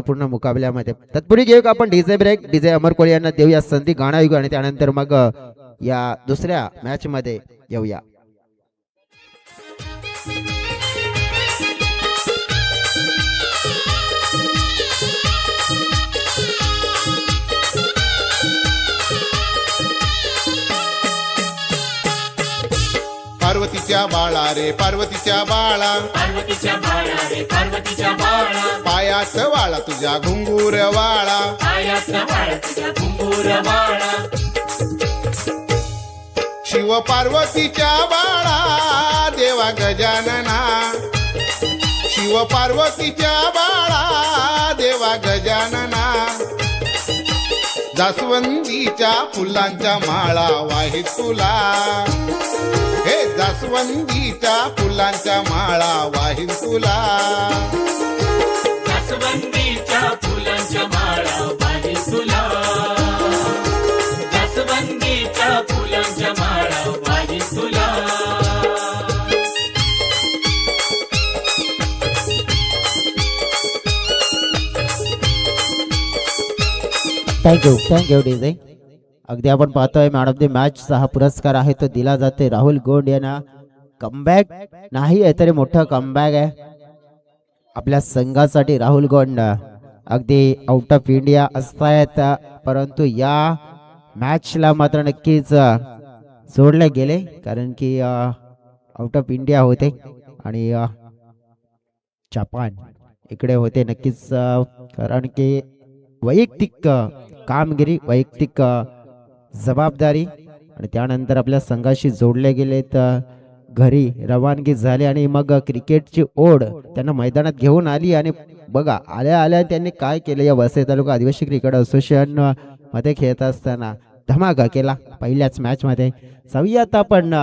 मैत्रीपूर्ण मुकाबल्यामध्ये. तत्पूर्वी घेऊ का आपण डीजे ब्रेक. डीजे अमर कोळी यांना देऊया संधी गाणं ऐकू आणि त्यानंतर मग या दुसऱ्या मॅच मध्ये येऊया. पार्वतीच्या बाळा रे पार्वतीच्या बाळा, पार्वतीच्या बाळा रे पार्वतीच्या बाळा, पायात वाळा तुझ्या घुंगूर वाळा, पायात वाळा तुझ्या घुंगूर वाळा. शिव पार्वतीच्या बाळा देवा गजानना, शिव पार्वतीच्या बाळा देवा गजानना, जास्वंदीच्या फुलांच्या माळा वाही तुला, हे जास्वंदीच्या फुलांच्या माळा वाही तुला, जास्वंदीच्या फुलांच्या माळा वाही तुला, जास्वंदीच्या फुलांच्या माळा वाही तुला. Thank you DJ. अगदी आपण पाहतोय मॅन ऑफ द मॅचचा हा पुरस्कार आहे तो दिला जाते राहुल गोंड यांना. कमबॅक नाही आहे तरी मोठा कमबॅक आहे आपल्या संघासाठी. राहुल गोंड अगदी आउट ऑफ इंडिया असतायत परंतु या मॅचला मात्र नक्कीच सोडले गेले कारण की आउट ऑफ इंडिया होते आणि जपान इकडे होते. नक्कीच कारण की वैयक्तिक कामगिरी वैयक्तिक जबाबदारी आणि त्यानंतर आपल्या संघाशी जोडले गेले तर घरी रवानगी झाले आणि मग क्रिकेटची ओढ त्यांना मैदानात घेऊन आली. आणि बघा आल्या आल्या त्यांनी काय केलं या वसई तालुका आदिवासी क्रिकेट असोसिएशन मध्ये खेळत असताना धमाका केला पहिल्याच मॅच मध्ये. जाऊयात आपण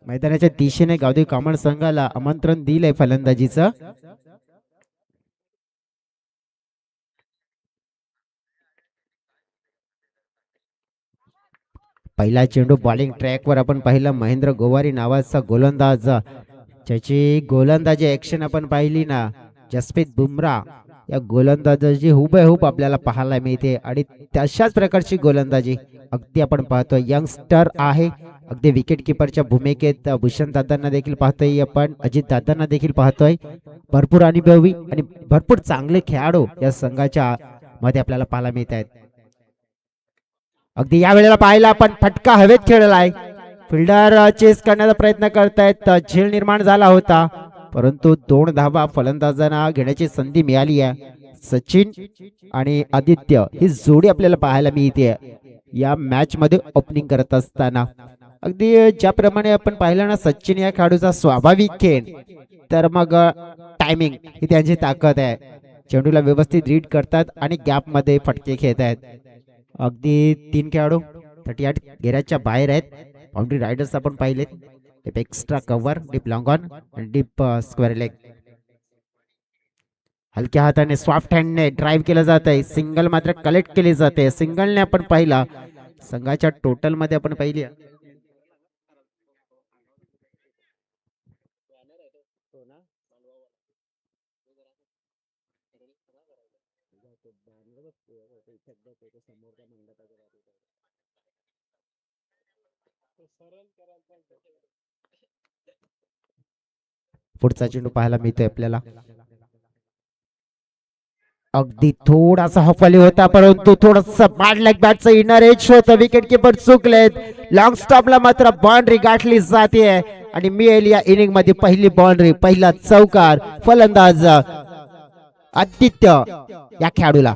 मैदानाच्या दिशेने गावदेवी कामण संघाला आमंत्रण दिलंय फलंदाजीचं. पहिला चेंडू बॉलिंग ट्रॅकवर आपण पाहिलं. महेंद्र गोवारी नावाचा गोलंदाज ज्याची गोलंदाजी ऍक्शन आपण पाहिली ना. जसप्रीत बुमराह या गोलंदाजाची हुबेहूब आपल्याला पाहायला मिळते आणि तशाच प्रकारची गोलंदाजी अगदी आपण पाहतोय. यंगस्टर आहे अगदी विकेट किपरच्या भूमिकेत भूषण दादांना देखील पाहतोय आपण, अजित दादांना देखील पाहतोय. भरपूर अनुभवी आणि भरपूर चांगले खेळाडू या संघाच्या मध्ये आपल्याला पाहायला मिळत आहेत. अगदी या वेळेला पाहिला आपण फटका हवेत खेळलाय. फिल्डर चेस करण्याचा प्रयत्न करतायत. झेल निर्माण झाला होता परंतु 2 धावा फलंदाजांना घेण्याची संधी मिळाली आहे. सचिन आणि आदित्य ही जोडी आपल्याला पाहायला मिळते या मॅच मध्ये ओपनिंग करत असताना. अगदी ज्याप्रमाणे आपण पाहिलं ना सचिन या खेळाडूचा स्वाभाविक खेळ तर मग टायमिंग ही त्यांची ताकद आहे. चेंडूला व्यवस्थित रीड करतात आणि गॅप मध्ये फटके खेळत आहेत. अगदी 3 खेळाडू 38 घेऱ्याच्या बाहेर आहेत. बाउंड्री रायडर्स आपण पाहिलेत. Deep extra cover, deep long on आणि डिप स्क्वेअर लेग. हलक्या हाताने सॉफ्ट हँडने ड्राईव्ह केलं जात आहे. सिंगल मात्र कलेक्ट केली जाते. सिंगलने आपण पाहिला संघाच्या टोटल मध्ये आपण पाहिली पुढचा चेंडू पाहायला मिळतोय आपल्याला. अगदी थोडासा हफली होता परंतु थोडस बॅड लेग बॅटचं इनर एज होतं. विकेट किपर चुकलेत. लॉंग स्टॉपला मात्र बाउंड्री गाठली जाते आणि मिळेल या इनिंग मध्ये पहिली बाउंड्री, पहिला चौकार फलंदाज आदित्य या खेळाडूला.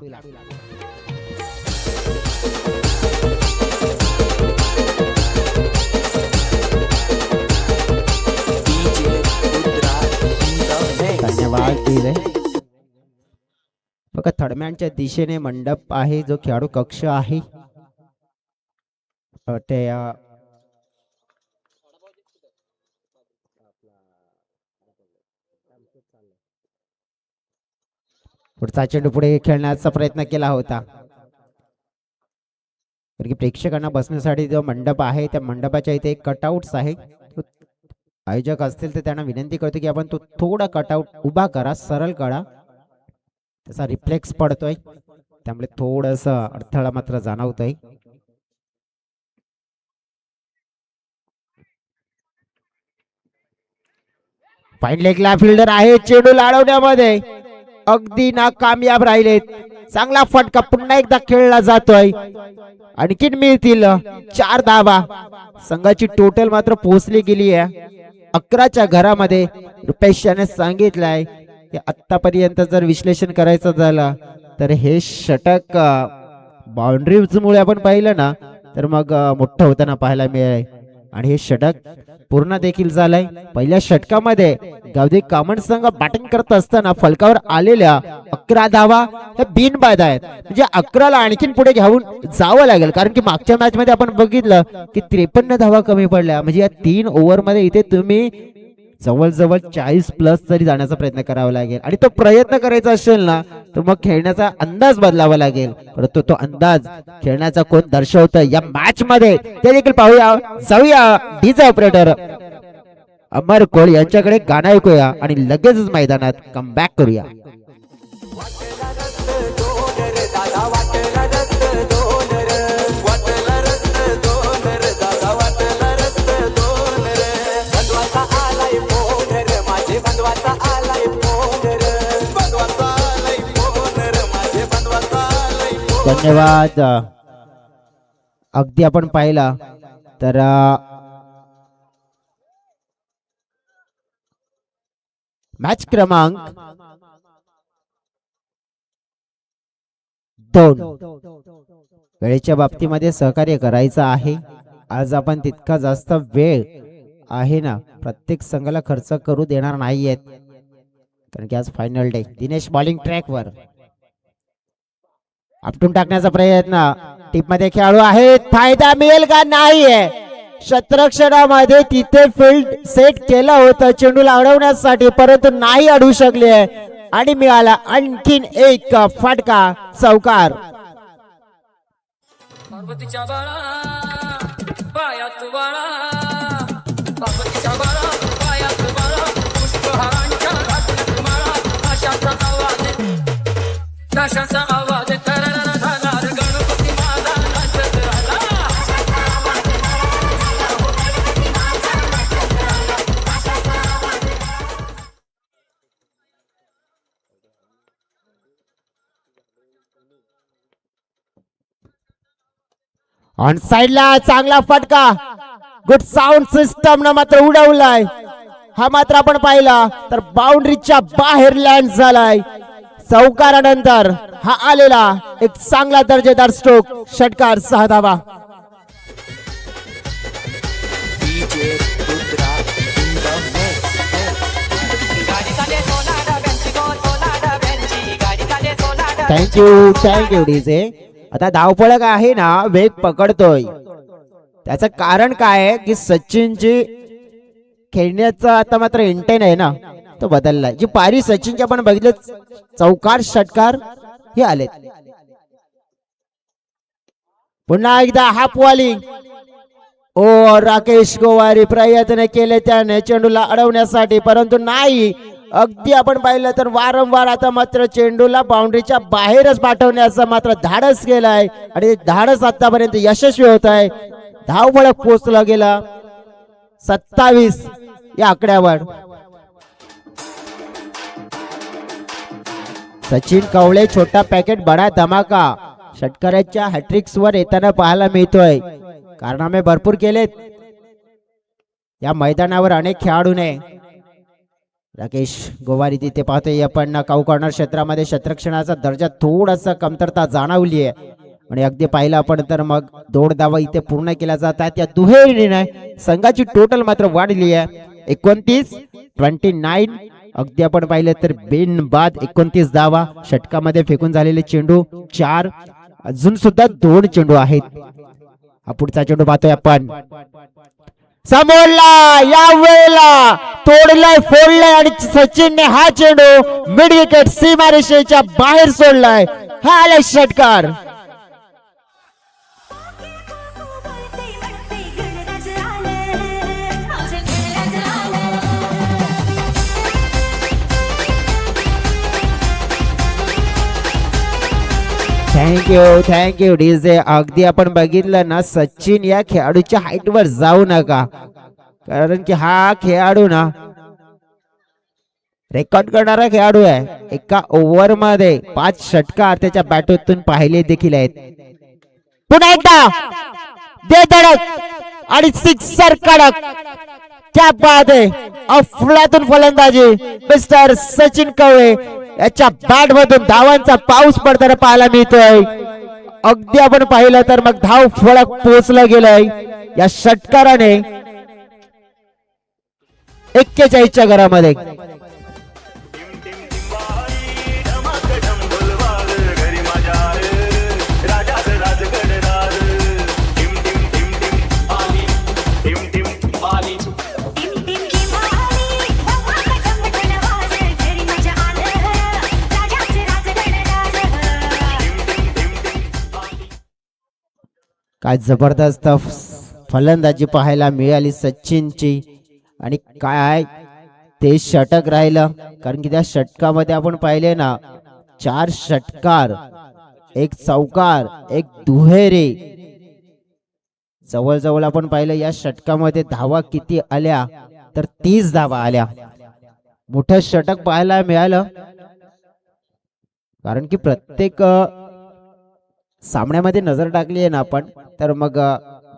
धन्यवाद. बघा थर्डमॅनच्या दिशेने मंडप आहे जो खेळाडू कक्ष आहे ते पुढचा चेंडू पुढे खेळण्याचा प्रयत्न केला होता. प्रेक्षकांना बसण्यासाठी जो मंडप आहे त्या मंडपाच्या इथे एक कटआउट्स आहे. आयोजक असतील तर त्यांना विनंती करतो की आपण तो थोडा कटआउट उभा करा, सरळ करा त्याचा रिफ्लेक्स पडतोय, त्यामुळे थोडस अडथळा मात्र जाणवतोय. फाईन लेगला फिल्डर आहे, चेंडू लाडवण्यामध्ये अगदी नाकामयाब राहिलेत. चांगला फटका पुन्हा एकदा खेळला जातोय. आणखीन मिळतील 4 धावा. संघाची टोटल मात्र पोहोचली गेली आहे 11च्या घरामध्ये. रुपेश याने सांगितलंय की आतापर्यंत जर विश्लेषण करायचं झालं तर हे षटक बाउंड्रीज मुळे आपण पाहिलं ना तर मग मोठं होताना पाहायला मिळेल. आणि हे षटक पूर्ण देखील झालंय. पहिल्या षटकामध्ये गावदेवी कामण संघ बॅटिंग करत असताना फलकावर आलेल्या 11 धावा हे बिनबाद आहेत. म्हणजे 11ला आणखीन पुढे घेऊन जावं लागेल, कारण की मागच्या मॅच मध्ये आपण बघितलं की 53 धावा कमी पडल्या. म्हणजे या 3 ओव्हर मध्ये इथे तुम्ही जवळजवळ 40+ तरी जाण्याचा प्रयत्न करावा लागेल. आणि तो प्रयत्न करायचा असेल ना तर मग खेळण्याचा अंदाज बदलावा लागेल. परंतु तो अंदाज खेळण्याचा कोण दर्शवतं या मॅच मध्ये ते देखील पाहूया. जाऊया डीजे ऑपरेटर अमर कोळ यांच्याकडे गाणं ऐकूया आणि लगेचच मैदानात कमबॅक करूया. धन्यवाद. अगदी आपण पाहिला तर मॅच क्रमांक 2 वेळेच्या बाबतीमध्ये सहकार्य करायचं आहे. आज आपण तितका जास्त वेळ आहे ना प्रत्येक संघाला खर्च करू देणार नाहीयेत, कारण की आज फायनल डे. दिनेश बॉलिंग ट्रॅकवर आपटून टाकण्याचा प्रयत्न. टीप मध्ये खेळाडू आहेत, फायदा मिळेल का नाहीये. क्षेत्ररक्षणामध्ये तिथे फील्ड सेट केलं होतं चेंडूला अडवण्यासाठी, परंतु नाही अडवू शकले आणि मिळाला आणखीन एक फटका. चौकार. पार्वतीच्या बाळा पायात बाळा, पार्वतीच्या बाळा पायात बाळा, पुष्पहारांच्या घातल्यात माळा. आशाचा आवाज करायला जाणार गणपती माझा नाचत आला. ऑन साइडला चांगला फटका. गुड साऊंड सिस्टम न मात्र उडवलाय. हा मात्र आपण पाहिला तर बाउंड्रीच्या बाहेर लँड झालाय. चौकारानंतर हा आलेला एक चांगला दर्जेदार स्ट्रोक. षटकार 6 धावा. Thank you DJ. आता धावपळक आहे ना वेग पकडतोय. त्याचं कारण काय आहे की सचिनची खेळण्याचा आता मात्र इंटेन आहे ना तो बदललाय. जी पारी सचिनची आपण बघितले चौकार षटकार हे आलेत. पुन्हा एकदा हाफ बॉलिंग. ओ राकेश गोवारी प्रयत्न केले त्याने चेंडूला अडवण्यासाठी, परंतु नाही. अगदी आपण पाहिलं तर वारंवार आता मात्र चेंडूला बाउंड्रीच्या बाहेरच पाठवण्याचा मात्र धाडस केलाय आणि धाडस आतापर्यंत यशस्वी होत आहे. धावफलक पोहोचला गेला 27 या आकड्यावर. सचिन कवळे छोटा पॅकेट बडा धमाका षटकाराच्या हॅट्रिक्स वर येताना पाहायला मिळतोय. कारनामे भरपूर केलेत या मैदानावर अनेक खेळाडूने. राकेश गोवारी तिथे पाहतोय आपण काऊ कॉर्नर क्षेत्रामध्ये क्षेत्ररक्षणाचा दर्जा थोडासा कमतरता जाणवली आहे आणि अगदी पाहिलं आपण तर मग 2 धावा इथे पूर्ण केल्या जात आहेत. या दुहेरीने संघाची टोटल मात्र वाढली आहे 29. अगदी आपण पाहिलं तर बिनबाद 29 धावा. षटकामध्ये फेकून झालेले चेंडू 4. अजून सुद्धा 2 चेंडू आहेत. हा पुढचा चेंडू पाहतोय आपण. समोरला या वेळेला तोडलाय फोडलाय आणि सचिनने हा चेंडू मिड विकेट सीमारेषेच्या बाहेर सोडलाय. हा आलाय षटकार. Thank you DJ. अगदी आपण बघितलं ना, सचिन या खेळाडूच्या हाईट वर जाऊ नका, कारण की हा खेळाडू ना रेकॉर्ड करणारा खेळाडू आहे. एका ओव्हर मध्ये 5 षटकार त्याच्या बॅटूतून पाहिले देखील आहेत. पुन्हा एकदा दे धडक आणि सिक्सर कडक. क्या बात आहे. अफलातून फलंदाजी मिस्टर सचिन कवळे याच्या बॅट मधून धावांचा पाऊस पडताना पाहायला मिळतोय. अगदी आपण पाहिलं तर मग धाव फळक पोहोचलं गेलंय या षटकाराने 41च्या घरामध्ये. काय जबरदस्त फलंदाजी पाहायला मिळाली सचिनची. आणि काय ते षटक राहिलं, कारण की त्या षटकामध्ये आपण पाहिले ना 4 षटकार, 1 चौकार, 1 दुहेरी. जवळजवळ आपण पाहिलं या षटकामध्ये धावा किती आल्या तर 30 धावा आल्या. मोठं षटक पाहायला मिळालं, कारण की प्रत्येक सामन्यामध्ये नजर टाकली आहे ना आपण, तर मग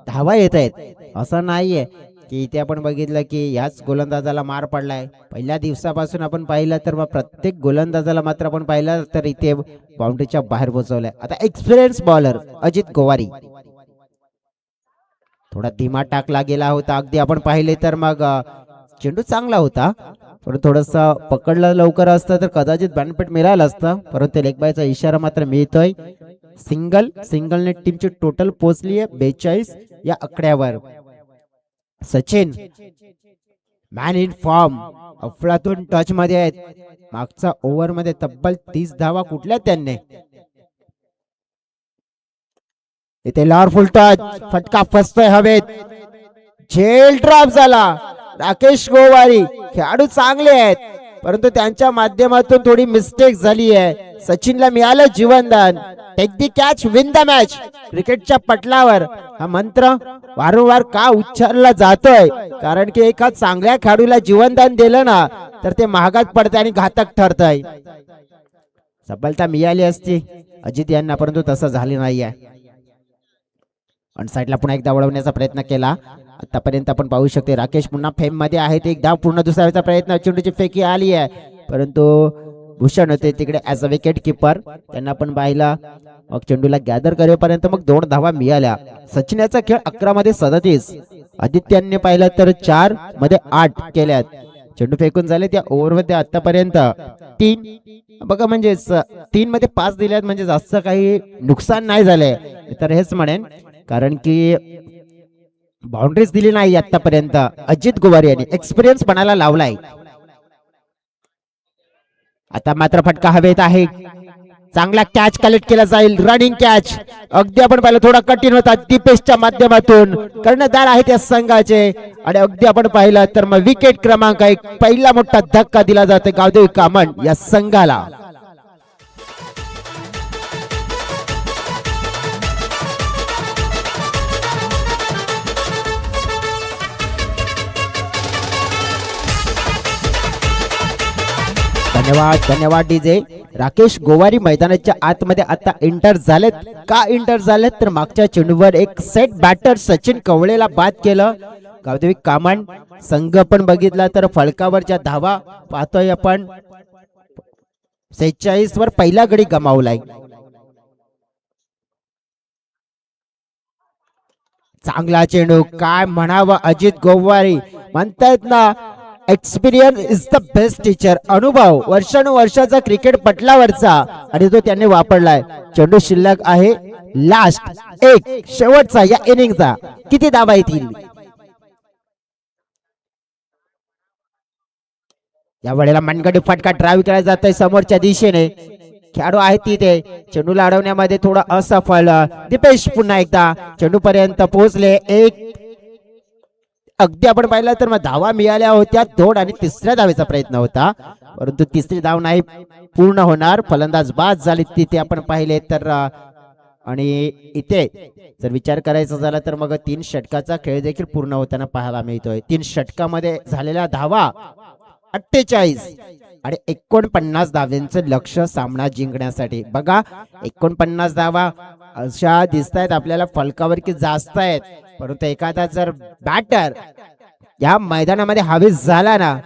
धावा येत आहेत. असं नाहीये की इथे आपण बघितलं की याच गोलंदाजाला मार पडलाय. पहिल्या दिवसापासून आपण पाहिलं तर मग प्रत्येक गोलंदाजाला मात्र आपण पाहिलं तर इथे बाउंड्रीच्या बाहेर पोहोचवलंय. आता एक्सपिरियन्स बॉलर अजित गोवारी थोडा धीमा टाकला गेला होता. अगदी आपण पाहिले तर मग चेंडू चांगला होता, पण थोडस पकडलं लवकर असतं तर कदाचित बॅनपेट मिळालं असतं, परंतु लेग बायचा इशारा मात्र मिळतोय. सिंगलने टीमची टोटल पोहोचली आहे 42 या आकड्यावर. सचिन मॅन इन फॉर्म, अफलातून टच मध्ये आहेत. मागचा ओव्हर मध्ये तब्बल 30 धावा कुठल्या त्यांनी. इथे लॉरफुल टच, फटका फसतोय हवेत, झेल ड्रॉप झाला. राकेश गोवारी खेळाडू चांगले आहेत, परंतु त्यांच्या माध्यमातून थोडी मिस्टेक झाली आहे. सचिनला मिळालं जीवनदान. Take the catch, win the match. क्रिकेटच्या पटलावर हा मंत्र वारंवार का उच्चारला जातोय, कारण की एका चांगल्या खेळाडूला जीवनदान दिलं ना तर ते महागात पडते आणि घातक ठरतंय. सफलता मिळाली असती अजित यांना, परंतु तसं झालं नाहीये. साईडला पुन्हा एकदा वळवण्याचा प्रयत्न केला. आतापर्यंत आपण पाहू शकते राकेश पुन्हा फेम मध्ये आहेत. एक धाव पूर्ण दुसऱ्याचा प्रयत्न, चेंडूची फेकी आली आहे, परंतु भूषण होते तिकडे ऍज अ विकेट किपर, त्यांना पण पाहिला. मग चेंडूला गॅदर करेपर्यंत मग 2 धावा मिळाल्या. सचिन याचा खेळ 11 मध्ये 37, आदित्याने पाहिलं तर 4 मध्ये 8 केल्यात. चेंडू फेकून झाले त्या ओव्हर मध्ये आतापर्यंत 3 बघा, म्हणजे 3 मध्ये 5 दिल्यात, म्हणजे जास्त काही नुकसान नाही झालंय तर हेच म्हणेन, कारण की बाउंड्रीज दिली नाही आतापर्यंत. अजित गोवारी यांनी एक्सपिरियन्स पणाला लावलाय. आता मात्र फटका हवेत आहे. चांगला कॅच कलेक्ट केला जाईल, रनिंग कॅच. अगदी आपण पाहिलं थोडा कठीण होता, दीपेशच्या माध्यमातून कर्णधार आहेत या संघाचे. आणि अगदी आपण पाहिलं तर मग विकेट क्रमांक 1, पहिला मोठा धक्का दिला जातो गावदेवी कामण या संघाला. धन्यवाद डीजे. राकेश गोवारी मैदानाच्या आतमध्ये आता एंटर झालेत. का एंटर झालेत तर मागच्या चेंडूवर एक सेट बॅटर सचिन कवळेला बाद केलं. गावदेवी कामण संघ पण बघितला तर फलकावरच्या धावा पाहतोय आपण. 46 वर पहिला गडी गमावलाय. चांगला चेंडू, काय म्हणावं अजित गोवारी. म्हणतायत ना experience is the best teacher. अनुभव वर्षानुवर्षाचा क्रिकेट पटलावरचा, आणि तो त्याने वापरलाय. चेंडू शिल्लक आहे लास्ट एक, शेवटचा या इनिंगचा. किती धावा येतील या वेळेला? मनगडी फटका ड्राईव्ह केला जातोय समोरच्या दिशेने. खेळाडू आहेत तिथे, चेंडूला अडवण्यामध्ये थोडा असफल. दीपेश पुन्हा एकदा चेंडू पर्यंत पोहोचले. एक अगदी आपण पाहिलं तर मग धावा मिळाल्या होत्या 2 आणि तिसऱ्या धावेचा प्रयत्न होता, परंतु तिसरी धाव नाही पूर्ण होणार. फलंदाज बाद झाली तिथे आपण पाहिले तर आणि इथे जर विचार करायचा झाला तर मग 3 षटकाचा खेळ देखील पूर्ण होताना पाहायला मिळतोय. 3 षटकामध्ये झालेल्या धावा 48 आणि 49 धावांचं लक्ष सामना जिंकण्यासाठी. बघा 49 धावा अशा दिसत आहेत आपल्याला फलकावर की जास्त आहेत, परंतु एखादा जर बॅटर या मैदानामध्ये हवेस झाला ना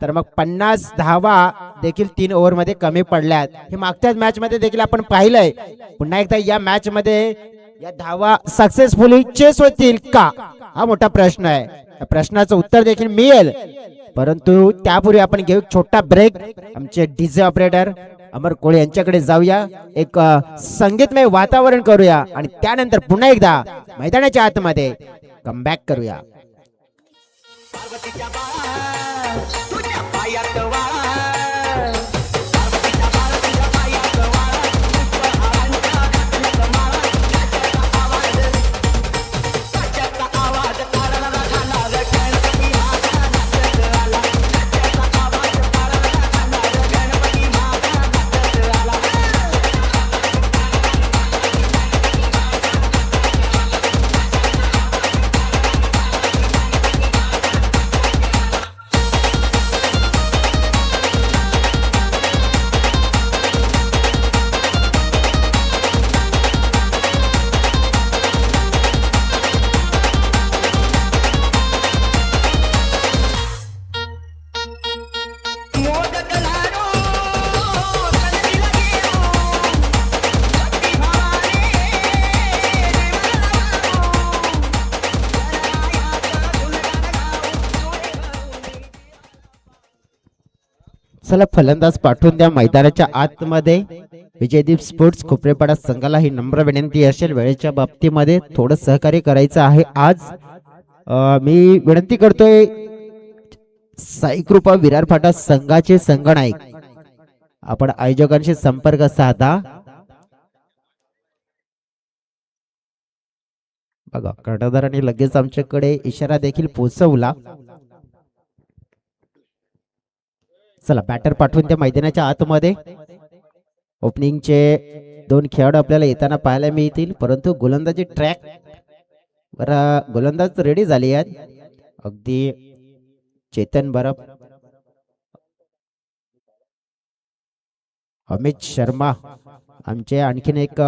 तर मग 50 धावा देखील 3 ओव्हर मध्ये कमी पडल्यात. हे मागच्याच मॅच मध्ये देखील आपण पाहिलंय. पुन्हा एकदा या मॅच मध्ये या धावा सक्सेसफुली चेस होतील का हा मोठा प्रश्न आहे. या प्रश्नाचं उत्तर देखील मिळेल, परंतु त्यापूर्वी आपण घेऊ एक छोटा ब्रेक. आमचे डीजे ऑपरेटर अमर कोळे यांच्याकडे जाऊया, एक संगीतमय वातावरण करूया आणि त्यानंतर पुन्हा एकदा मैदानाच्या आतमध्ये कमबॅक करूया. चला फलंदाज पाठवून द्या मैदानाच्या आतमध्ये. विजयदीप स्पोर्ट्स खोपरेपाडा संघाला ही नम्र विनंती असेल, वेळेच्या बाबतीमध्ये थोडं सहकार्य करायचं आहे. आज मी विनंती करतोय साई कृपा विरार फाटा संघाचे संघनायक आपण आयोजकांशी संपर्क साधा. बघा कर्णधारांनी लगेच आमच्याकडे इशारा देखील पोहोचवला. चला बॅटर पाठवून त्या मैदानाच्या आतमध्ये. ओपनिंगचे 2 खेळाडू आपल्याला येताना पाहायला मिळतील, परंतु गोलंदाजी ट्रॅक वर गोलंदाज रेडी झाले आहेत. अगदी चेतन बरफ, अमित शर्मा आमचे आणखीन एक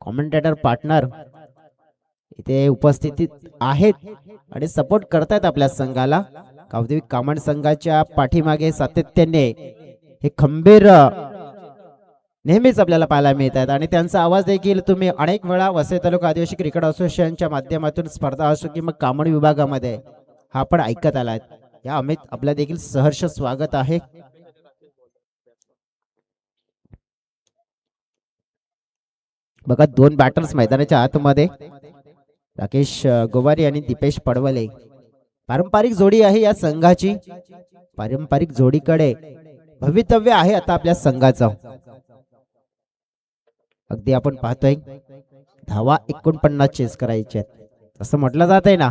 कॉमेंटेटर पार्टनर इथे उपस्थित आहेत आणि सपोर्ट करतायत आपल्या संघाला. कावदेवी कामण संघाच्या पाठीमागे सातत्याने हे खंबीर नेहमीच आपल्याला पाहायला मिळतात आणि त्यांचा आवाज देखील तुम्ही अनेक वेळा वसई तालुका आदिवासी क्रिकेट असोसिएशनच्या माध्यमातून स्पर्धा असो किंवा कामण विभागामध्ये हा आपण ऐकत आलात. या अमित आपल्या देखील सहर्ष स्वागत आहे. बघा 2 बॅटर्स मैदानाच्या आतमध्ये, राकेश गोवारी आणि दीपेश पडवले. पारंपरिक जोडी आहे या संघाची. पारंपरिक जोडीकडे भवितव्य आहे आता आपल्या संघाचं. अगदी आपण पाहतोय धावा 49 चेस करायचे आहेत. असं म्हटलं जात आहे ना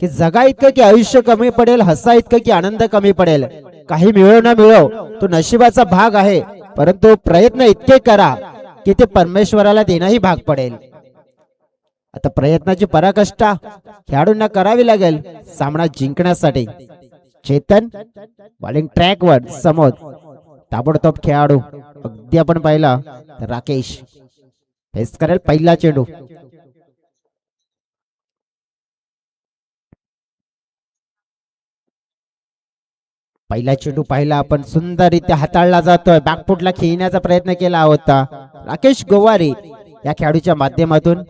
की जगा इतकं की आयुष्य कमी पडेल, हसा इतकं की आनंद कमी पडेल. काही मिळो ना मिळो तो नशिबाचा भाग आहे, परंतु प्रयत्न इतके करा की ते परमेश्वराला देणंही भाग पडेल. आता प्रयत्नाची पराकाष्ठा खेळाडूंना करावी लागेल सामना जिंकण्यासाठी. चेतन बॉलिंग ट्रॅक वर समोर, ताबडतोब खेळाडू अगदी आपण पाहिला तर राकेश फेस करेल पहिला चेंडू. पहिला चेंडू पाहिला आपण, सुंदररित्या हाताळला जातोय. बॅकफुटला खेळण्याचा प्रयत्न केला होता राकेश गोवारी या खेळाडूच्या माध्यमातून.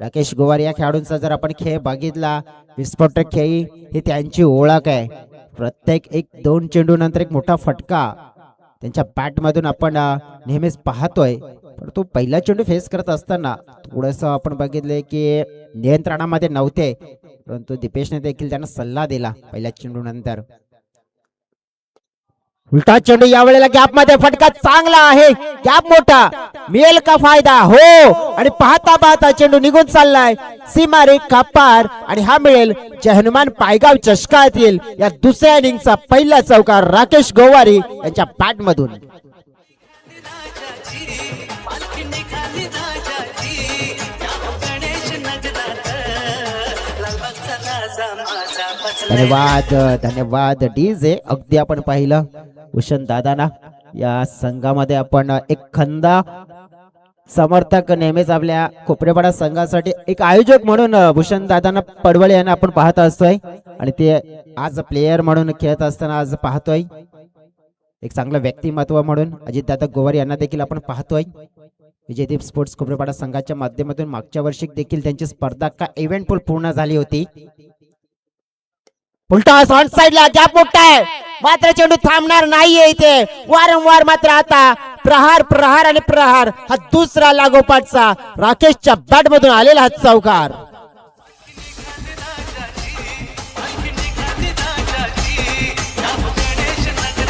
राकेश गोवारी या खेळाडूंचा जर आपण खेळ बघितला, विस्फोटक खेळी ही त्यांची ओळख आहे. प्रत्येक 1-2 चेंडू नंतर एक मोठा फटका त्यांच्या बॅट मधून आपण नेहमीच पाहतोय. पण तो पहिला चेंडू फेस करत असताना थोडस आपण बघितले की नियंत्रणामध्ये नव्हते, परंतु दीपेशने देखील त्यांना सल्ला दिला पहिल्या चेंडू नंतर. उलटा चेंडू यावेळेला गॅप मध्ये, फटका चांगला आहे, गॅप मोठा, मिळेल का फायदा? हो, आणि पाहता पाहता चेंडू निघून चाललाय सीमारेखा पार आणि हा मिळेल जय हनुमान पायगाव चषकातील या दुसऱ्या इनिंगचा पहिला चौकार राकेश गोवारी यांच्या बॅट मधून. धन्यवाद धन्यवाद डीजे. अगदी आपण पाहिलं भूषण दादाना या संघामध्ये आपण एक खंदा समर्थक नेहमीच आपल्या कोपरेपाडा संघासाठी एक आयोजक म्हणून भूषण दादांना पडवळे यांना आपण पाहत असतोय आणि ते आज प्लेयर म्हणून खेळत असताना आज पाहतोय. एक चांगलं व्यक्तिमत्व म्हणून अजितदादा गोवारी यांना देखील आपण पाहतोय. विजयदीप स्पोर्ट्स कोपरेपाडा संघाच्या माध्यमातून मागच्या वर्षी देखील त्यांची स्पर्धा का इव्हेंट पूर्ण झाली होती. उलटा ऑन साइडला गॅप मोठा आहे मात्र चेंडू थांबणार नाहीये इथे. वारंवार मात्र आता प्रहार प्रहार आणि प्रहार हा दुसरा लागोपाठचा राकेशच्या बॅट मधून आलेला हा चौकार.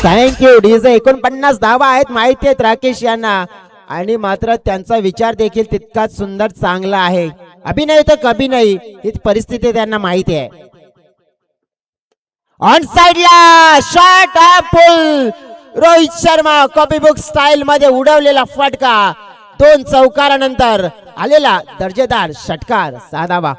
Thank you DJ. 49 धावा आहेत माहिती आहेत राकेश यांना आणि मात्र त्यांचा विचार देखील तितकाच सुंदर चांगला आहे. अभिनय तर कभी नाही ही परिस्थिती त्यांना माहिती आहे. ऑन साइडला shot pull Rohit Sharma copy book style मध्ये उडवलेला फटका. 2 चौकारानंतर आलेला दर्जेदार षटकार. 6 धावा.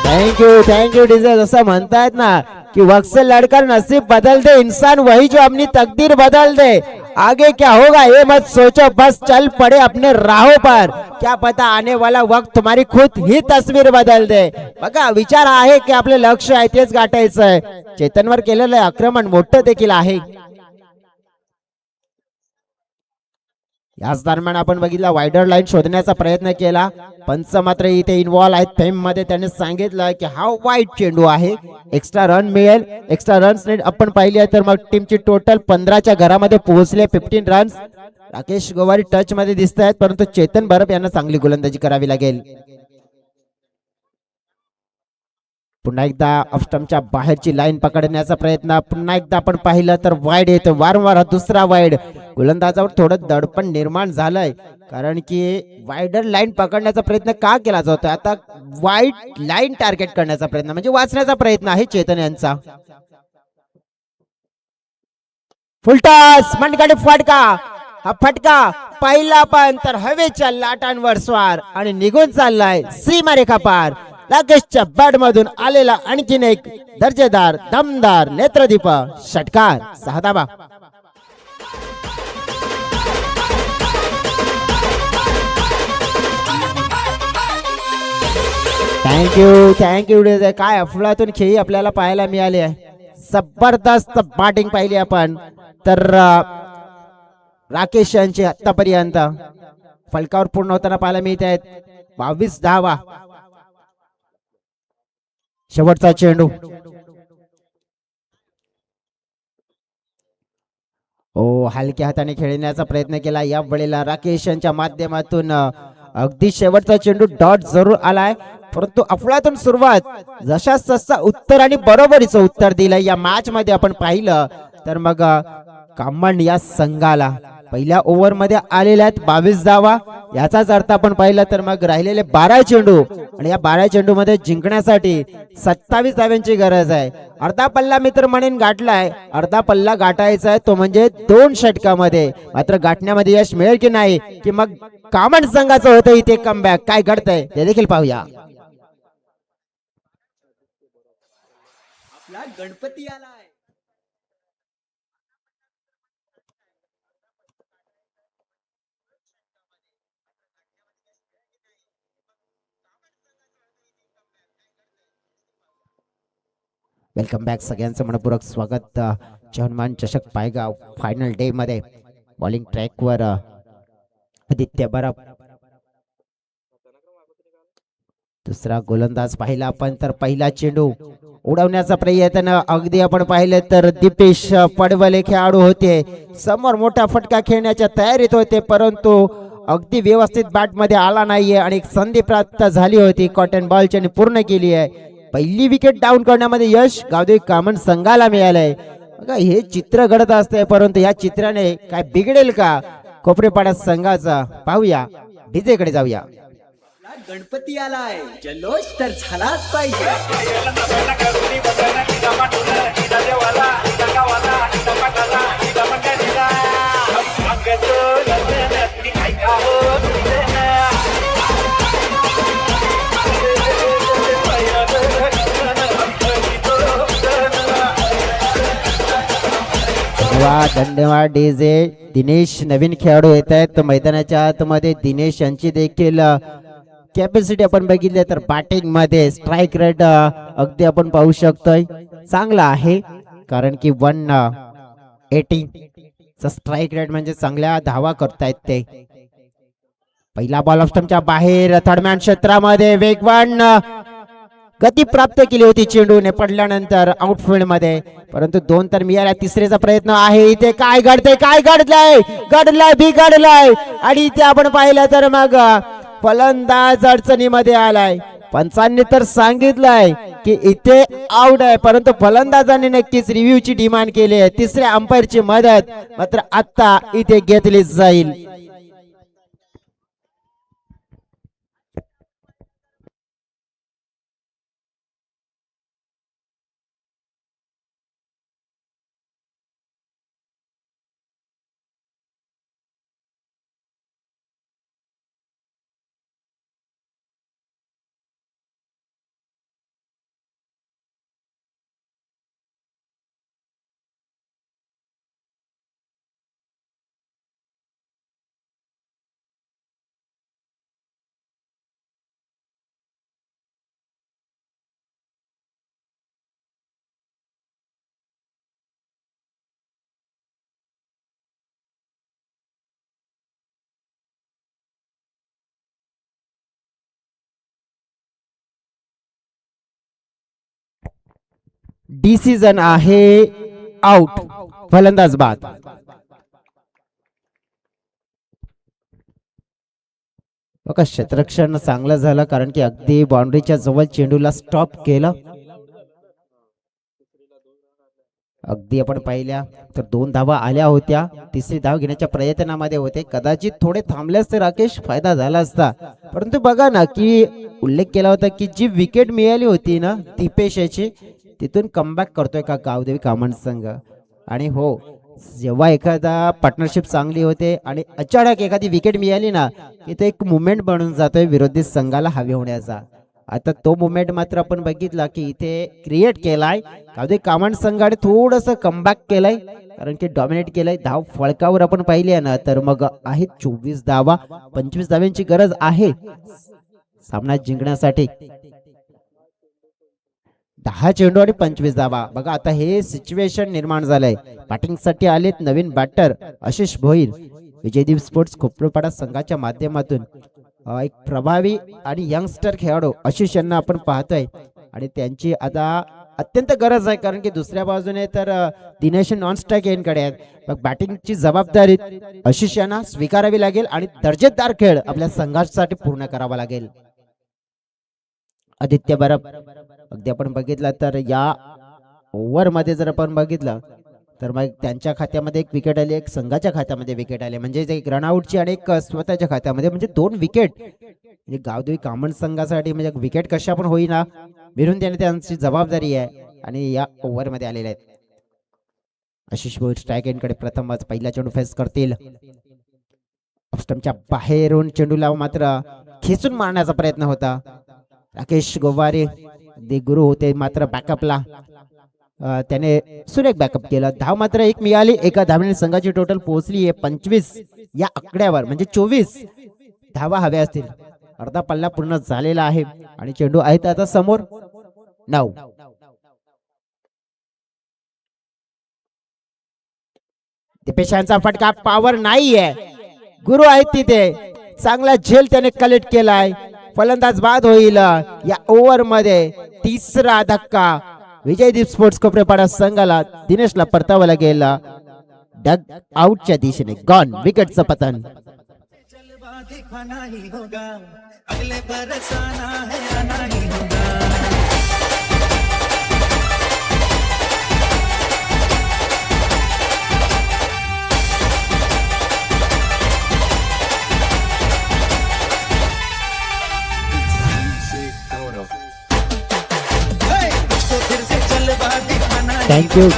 Thank you DJ. जसं म्हणतायत ना कि वक्त से लड़कर नसीब बदल दे इंसान वही जो अपनी तकदीर बदल दे. आगे क्या होगा ये मत सोचो बस चल पड़े अपने राहों पर. क्या पता आने वाला वक्त तुम्हारी खुद ही तस्वीर बदल दे. बघा विचार आहे की आपले लक्ष आहे तेच गाठायचं आहे. चेतनवर केलेलं आक्रमण मोठं देखील आहे. याच दरम्यान आपण बघितला वायडर लाईन शोधण्याचा प्रयत्न केला. पंच मात्र इथे इन्व्हॉल्व आहेत फेम मध्ये. त्यांनी सांगितलं की हा वाईट चेंडू आहे एक्स्ट्रा रन मिळेल. एक्स्ट्रा रन्स आपण पाहिली आहे तर मग टीमची टोटल 15च्या घरामध्ये पोहोचले 15 रन्स. राकेश गोवारी टच मध्ये दिसत आहेत परंतु चेतन बरब यांना चांगली गोलंदाजी करावी लागेल. पुन्हा एकदा ऑफस्टम्पच्या बाहेरची लाईन पकडण्याचा प्रयत्न. पुन्हा एकदा आपण पाहिलं तर वाईड येतो. वारंवार हा दुसरा वाईड. गोलंदाजावर थोडं दडपण निर्माण झालंय कारण की वाईडर लाईन पकडण्याचा प्रयत्न का केला जातोय. आता वाईड लाईन टार्गेट करण्याचा प्रयत्न म्हणजे वाचण्याचा प्रयत्न आहे चेतन यांचा. फुलटॉस मनगडी फटका. हा फटका पहिला पण तर हवेच्या लाटांवर स्वार आणि निघून चाललाय सीमारेखा पार. राकेशच्या बॅट मधून आलेला आणखीन एक दर्जेदार दमदार नेत्रदीप षटकार. 6 धावा. Thank you DJ. काय अफलातून खेळी आपल्याला पाहायला मिळाली आहे. जबरदस्त बॅटिंग पाहिली आपण तर राकेश यांची आतापर्यंत फलकावर पूर्ण होताना पाहायला मिळत आहेत. 22 धावा. शेवटचा चेंडू. हलक्या हाताने खेळण्याचा प्रयत्न केला या वेळेला राकेश यांच्या माध्यमातून. अगदी शेवटचा चेंडू डॉट जरूर आलाय परंतु अफलातून सुरुवात जशास तसा उत्तर आणि बरोबरीचं उत्तर दिलंय या मॅच मध्ये आपण पाहिलं तर मग कामण या संघाला पहिल्या ओव्हर मध्ये आलेल्या आहेत 22 धावा. याचाच अर्थ आपण पाहिलं तर मग राहिलेले 12 चेंडू आणि या 12 चेंडू मध्ये जिंकण्यासाठी 27 धाव्यांची गरज आहे. अर्धा पल्ला मित्र म्हणून गाठलाय. अर्धा पल्ला गाठायचा आहे तो म्हणजे 2 षटकामध्ये. मात्र गाठण्यामध्ये यश मिळेल की नाही की मग कामण संघाचं होतं इथे कमबॅक. काय घडतंय ते देखील पाहूया. आपला गणपती आलाय. Welcome back. सगळ्यांचं मनपूर्वक स्वागत. चहनमान चषक पायगाव फायनल डे मध्ये बॉलिंग ट्रॅकवर आदित्य बरब. दुसरा गोलंदाज पाहिला आपण तर पहिला चेंडू उडवण्याचा प्रयत्न. अगदी आपण पाहिले तर दीपेश पडवले खेळाडू होते समोर मोठा फटका खेळण्याच्या तयारीत होते परंतु अगदी व्यवस्थित बॅट मध्ये आला नाहीये आणि एक संधी प्राप्त झाली होती. कॉटन बॉलची पूर्ण केली आहे. पहिली विकेट डाऊन करण्यामध्ये यश गावदेवी कामण संघाला मिळालंय. बघा हे चित्र घडत असते परंतु या चित्राने काय बिघडेल का कोपरेपाडा संघाचा. पाहूया डीजे कडे जाऊया. गणपती आलाय जल्लोष तर झालाच पाहिजे. धन्यवाद डीजे. दिनेश नवीन खेळाडू येत आहेत मैदानाच्या आतमध्ये. दिनेश यांची देखील कॅपॅसिटी आपण बघितली तर बॅटिंग मध्ये स्ट्राईक रेट अगदी आपण पाहू शकतोय चांगला आहे, कारण की 180 चा स्ट्राईक रेट म्हणजे चांगल्या धावा करतायत ते. पहिला बॉल ऑफ स्टंपच्या बाहेर थर्डमॅन क्षेत्रामध्ये वेगवान गती प्राप्त केली होती चेंडूने पडल्यानंतर आउटफील्ड मध्ये, परंतु 2 तर मिळाल्या. तिसरीचा प्रयत्न आहे. इथे काय घडतंय, काय घडलंय बिघडलाय आणि इथे आपण पाहिलं तर मग फलंदाज अडचणीमध्ये आलाय. पंचांनी तर सांगितलंय की इथे आउट आहे, परंतु फलंदाजांनी नक्कीच रिव्ह्यूची डिमांड केली आहे. तिसऱ्या अंपायरची मदत मात्र आता इथे घेतली जाईल. डिसिजन आहे आउट, फलंदाज बाद. बघा क्षेत्ररक्षण चांगलं झालं, कारण की अगदी बाउंड्रीच्या जवळ चेंडूला स्टॉप केलं. अगदी आपण पाहिल्या तर 2 धावा आल्या होत्या. तिसरी धाव घेण्याच्या प्रयत्नामध्ये होते. कदाचित थोडे थांबल्यास तर राकेश फायदा झाला असता, परंतु बघा ना की उल्लेख केला होता की जी विकेट मिळाली होती ना दीपेश याची, तिथून कमबॅक करतोय का गावदेवी कामन संघ. आणि हो, जेव्हा एखादा पार्टनरशिप चांगली होते आणि अचानक एखादी विकेट मिळाली ना की तो एक मुवमेंट बनून जातोय विरोधी संघाला हवी होण्याचा. आता तो मुवमेंट मात्र आपण बघितला की इथे क्रिएट केलाय. गावदेवी कामन संघाने थोडस कमबॅक केलंय, कारण की डॉमिनेट केलंय. धाव फळकावर आपण पाहिली आहे ना तर मग आहेत 24 धावा. 25 धाव्यांची गरज आहे सामना जिंकण्यासाठी. 10 चेंडू आणि 25 धावा. बघा आता हे सिच्युएशन निर्माण झालंय. बॅटिंग साठी आलेत नवीन बॅटर आशिष भोईर. विजयदीप स्पोर्ट्स खोपडपाडा संघाच्या माध्यमातून एक प्रभावी आणि यंगस्टर खेळाडू आशिष यांना आपण पाहतोय आणि त्यांची आता अत्यंत गरज आहे, कारण की दुसऱ्या बाजूने तर दिनेश नॉन स्ट्राईक यांकडे आहेत. मग बॅटिंगची जबाबदारी आशिष यांना स्वीकारावी लागेल आणि दर्जेदार खेळ आपल्या संघासाठी पूर्ण करावा लागेल. आदित्य बरब अगदी आपण बघितलं तर या ओव्हर मध्ये जर आपण बघितलं तर मग त्यांच्या खात्यामध्ये 1 विकेट आली, एक संघाच्या खात्यामध्ये विकेट आली, म्हणजे एक रनआउटची आणि एक स्वतःच्या खात्यामध्ये, म्हणजे 2 विकेट. म्हणजे गावदेवी कामन संघासाठी म्हणजे विकेट कशा पण होईना मिळून देणे त्यांची जबाबदारी आहे आणि या ओव्हर मध्ये आलेले आहेत. आशिष भोईर स्ट्राईक एंडकडे प्रथमच पहिला चेंडू फेस करतील. ऑफस्टंपच्या बाहेरून चेंडूला मात्र खेचून मारण्याचा प्रयत्न होता. राकेश गोवारे दे गुरु होते, मात्र बॅकअपला त्याने सुरेख बॅकअप केला. धाव मात्र 1 मिळाली. एका धावेने संघाची टोटल पोहोचली आहे 25 या आकड्यावर, म्हणजे 24 धावा हव्या असतील. अर्धा पल्ला पूर्ण झालेला आहे आणि चेंडू आहेत आता समोर 9. दीपेशांचा फटका पॉवर नाहीये. गुरु आहेत तिथे, चांगला झेल त्याने कलेक्ट केलाय. फलंदाज बाद होईल. या ओव्हर मध्ये तिसरा धक्का विजयदीप स्पोर्ट्स खोपरेपाडा संघाला दिनेशला परतावा लागेल. डग आउटच्या दिशेने गॉन, विकेटचं पतन.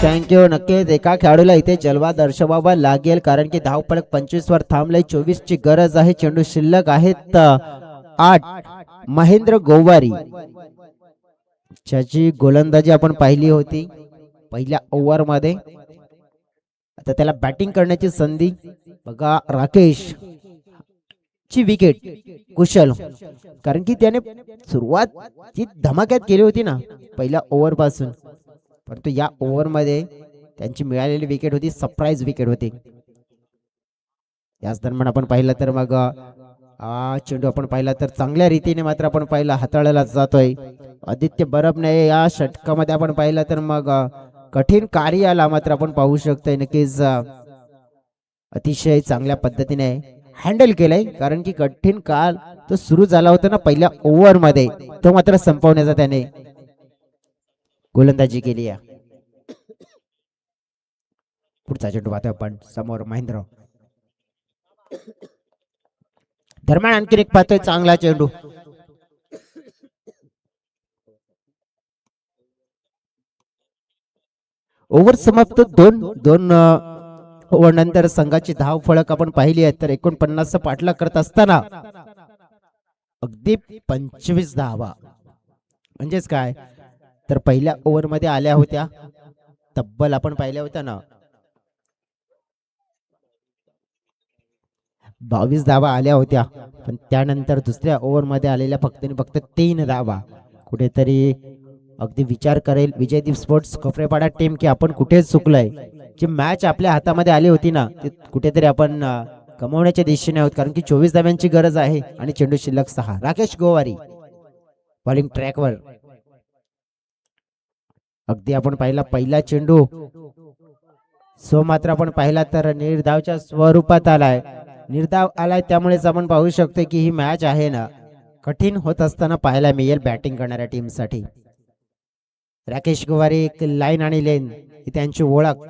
थँक्यू. नक्कीच एका खेळाडूला इथे जलवा दर्शवावा लागेल, कारण की धावफलक 25 वर थांबले. 24 ची गरज आहे. चेंडू शिल्लक आहेत 8. महेंद्र गोवारी ज्याची गोलंदाजी आपण पाहिली होती पहिल्या ओव्हर मध्ये. आता त्याला बॅटिंग करण्याची संधी. बघा राकेश ची विकेट कुशल, कारण की त्याने सुरुवात जी धमाक्यात केली होती ना पहिल्या ओव्हर पासून, परंतु या ओव्हर मध्ये त्यांची मिळालेली विकेट होती सरप्राईज विकेट होती. याच दरम्यान आपण पाहिलं तर मग चेंडू आपण पाहिला तर चांगल्या रीतीने मात्र आपण पाहिला हाताळला जातोय. आदित्य बरबने या षटकामध्ये आपण पाहिलं तर मग कठीण कार्याला मात्र आपण पाहू शकतोय. नक्कीच अतिशय चांगल्या पद्धतीने हँडल केलंय, कारण की कठीण काळ तो सुरू झाला होता ना पहिल्या ओव्हर मध्ये, तो मात्र संपवण्याचा त्याने गोलंदाजी केली आहे. पुढचा चेंडू पाहतोय आपण समोर महेंद्र. दरम्यान आणखी एक पाहतोय चांगला चेंडू. ओव्हर समाप्त. दोन ओव्हर नंतर संघाची धाव फळक आपण पाहिली आहे तर 49 पाठलाग करत असताना अगदी 25 धावा, म्हणजेच काय तर पहिल्या ओव्हर मध्ये आल्या होत्या तब्बल आपण पाहिल्या होत्या ना 22 धावा आल्या होत्या, पण त्यानंतर दुसऱ्या ओव्हर मध्ये आलेल्या फक्त 3 धावा. कुठेतरी अगदी विचार करेल विजयदीप स्पोर्ट्स कोपरेपाडा टीम की आपण कुठे चुकलोय. जी मॅच आपल्या हातामध्ये आली होती ना ती कुठेतरी आपण कमवण्याच्या दिशेने आहोत, कारण की 24 धाव्यांची गरज आहे आणि चेंडू शिल्लक 6. राकेश गोवारी बॉलिंग ट्रॅकवर. अगदी आपण पाहिला पहिला चेंडू सो मात्र आपण पाहिला तर निर्धावच्या स्वरूपात आलाय. निर्धाव आलाय त्यामुळेच आपण पाहू शकतो की ही मॅच आहे ना कठीण होत असताना पाहायला मिळेल बॅटिंग करणाऱ्या टीम साठी. राकेश गोवारी एक लाईन आणि लेन ही त्यांची ओळख.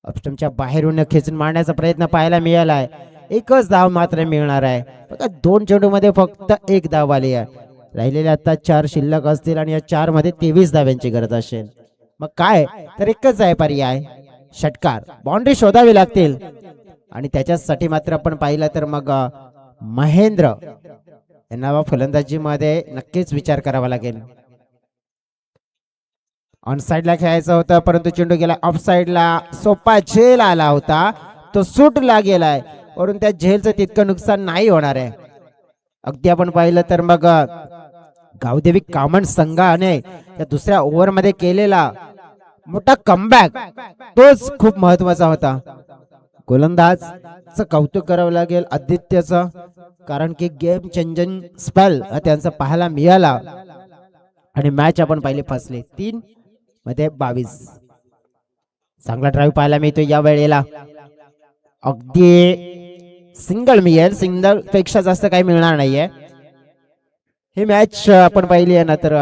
अपस्टमच्या बाहेरून खेचून मारण्याचा प्रयत्न पाहायला मिळालाय. एकच धाव मात्र मिळणार आहे. बघा 2 चेंडू मध्ये फक्त 1 धाव आली आहे. राहिलेल्या आता 4 शिल्लक असतील आणि या 4 मध्ये 23 धाव्यांची गरज असेल. मग काय तर एकच आहे पर्याय, षटकार. बाउंड्री शोधावी लागतील आणि त्याच्यासाठी मात्र आपण पाहिलं तर मग महेंद्र यांना फलंदाजी मध्ये नक्कीच विचार करावा लागेल. ऑन साइडला खेळायचं होतं परंतु चेंडू गेला ऑफ साइडला. सोपा झेल आला होता तो सुटला गेलाय, वरून त्या झेलचं तितकं नुकसान नाही होणार आहे. अगदी आपण पाहिलं तर मग गावदेवी कामन संघाने या दुसऱ्या ओव्हर मध्ये केलेला मोठा कमबॅक तोच खूप महत्वाचा होता. गोलंदाजचं कौतुक करावं लागेल आदित्यचं, कारण की गेम चेंजिंग स्पेल त्यांचा पाहायला मिळाला आणि मॅच आपण पाहिले फसले. 3 मध्ये 22. चांगला ड्राईव्ह पाहायला मिळतो या वेळेला. अगदी सिंगल मिळेल, सिंगल पेक्षा जास्त काही मिळणार नाहीये. ही मॅच आपण पाहिली आहे ना तर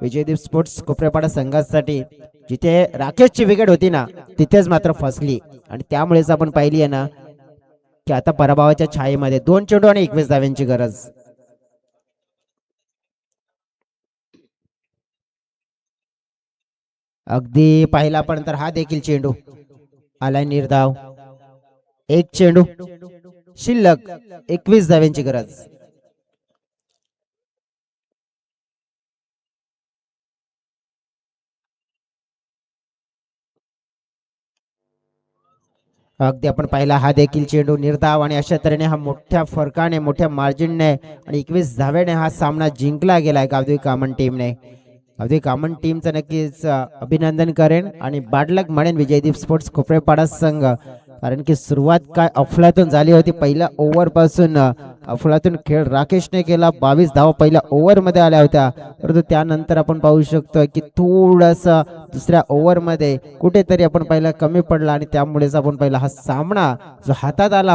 विजयदीप स्पोर्ट्स कोपरेपाडा संघासाठी जिथे राकेशची विकेट होती ना तिथेच मात्र फसली आणि त्यामुळेच आपण पाहिली आहे ना की आता पराभवाच्या छायेमध्ये 2 चेंडू आणि 21 धाव्यांची गरज. अगदी पाहिला पण तर हा देखील चेंडू आलाय निर्धाव. 1 चेंडू शिल्लक 21 धाव्यांची गरज. अगदी आपण पाहिला हा देखील चेंडू निर्धाव आणि अशा तऱ्हेने हा मोठ्या फरकाने मोठ्या मार्जिनने आणि 21 धाव्याने हा सामना जिंकला गेलाय गावदेवी कामन टीमने. गावदेवी कामन टीमचं नक्कीच अभिनंदन करेन आणि बाडलक म्हणेन विजयदीप स्पोर्ट्स कोपरेपाडा संघ, कारण की सुरुवात काय अफलातून झाली होती. पहिल्या ओव्हर पासून अफलातून खेळ राकेशने केला. 22 धावा पहिल्या ओव्हर मध्ये आल्या होत्या, परंतु त्यानंतर आपण पाहू शकतो की थोडस दुसऱ्या ओव्हर मध्ये कुठेतरी आपण पहिला कमी पडला आणि त्यामुळेच आपण पहिला हा सामना जो हातात आला